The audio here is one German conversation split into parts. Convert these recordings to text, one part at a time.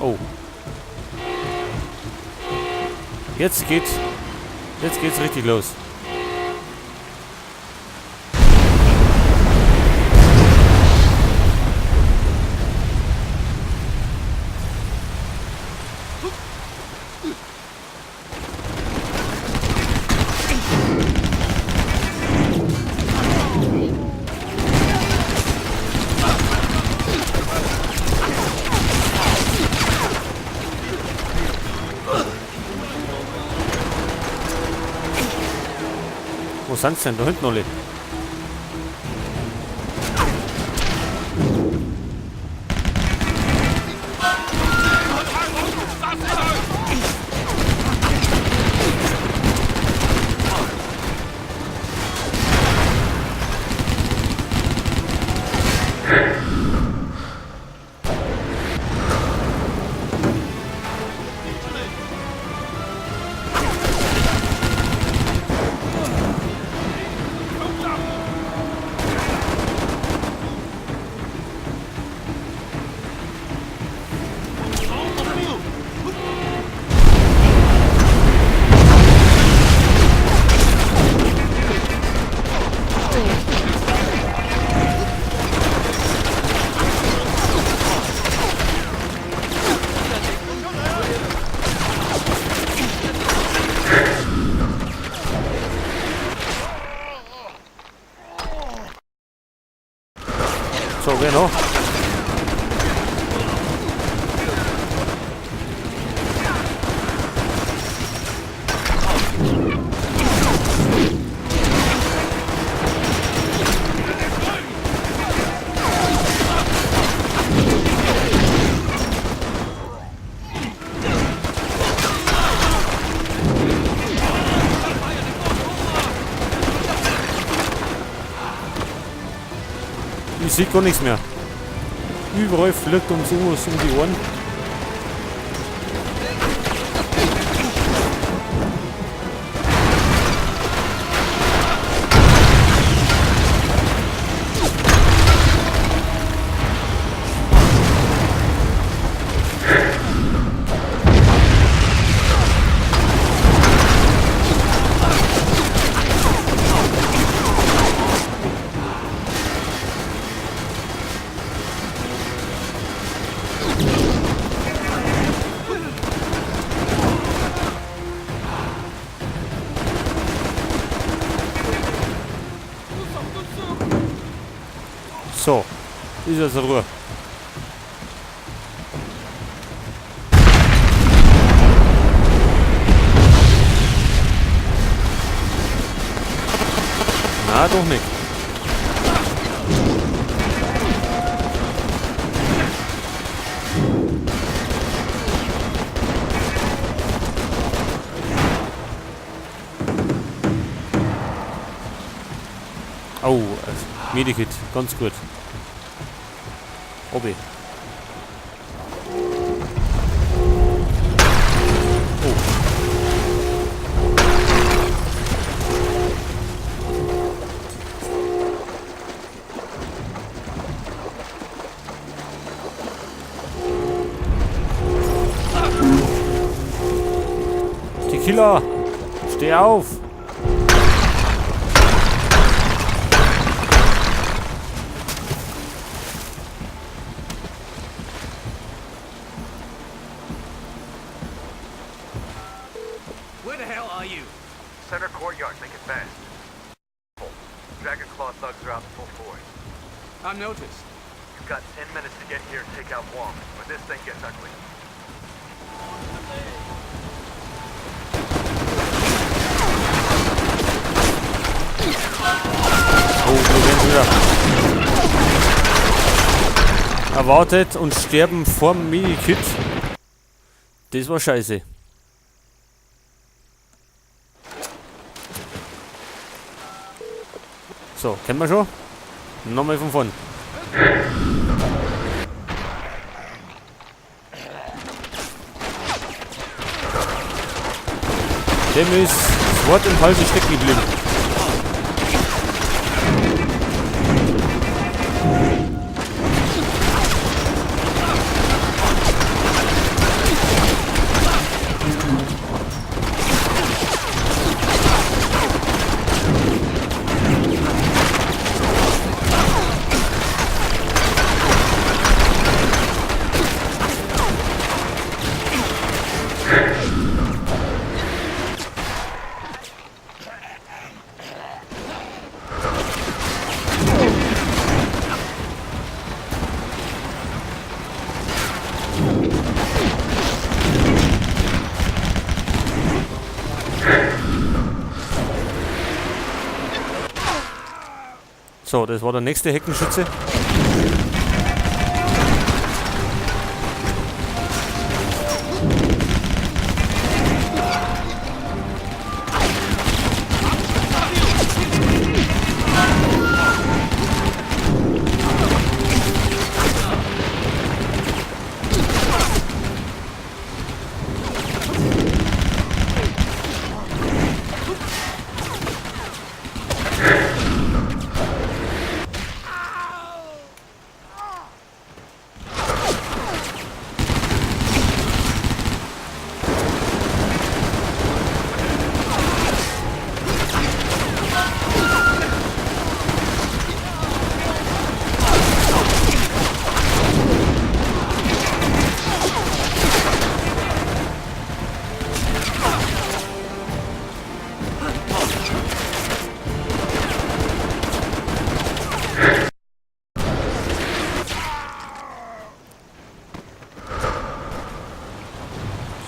Oh. Jetzt geht's richtig los. Wo sind sie denn? Da hinten alle. So, genau. Ich sehe gar nichts mehr. Überall fliegt uns sowas um die Ohren. So, ist also Ruhe. Na, doch nicht. Oh, Medikit, ganz gut. Obi. Oh. Die Killer! Steh auf! Where the hell are you? Center courtyard, make it fast. Dragon Claw thugs are out in full force. I've noticed. You've got 10 minutes to get here and take out Wong, or this thing gets ugly. Oh, wir werden wieder erwartet und sterben vorm Medikit. Das war scheiße. So, kennen wir schon? Nochmal von vorn. Dem ist das Wort im Hals stecken geblieben. So, das war der nächste Heckenschütze.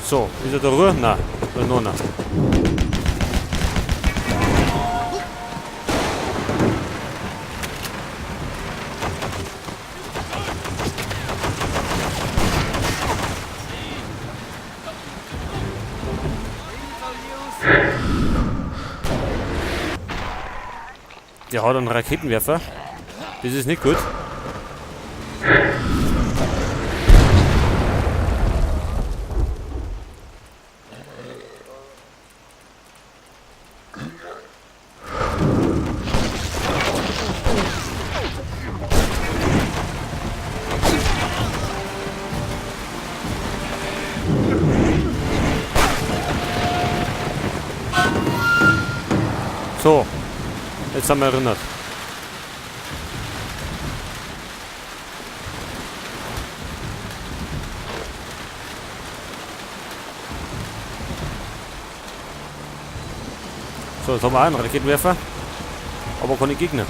So, ist er da rüber? Nein, da noch nicht. Der hat einen Raketenwerfer. Das ist nicht gut. So, jetzt haben wir erinnert. So, jetzt haben wir auch einen Raketenwerfer, aber keine Gegner.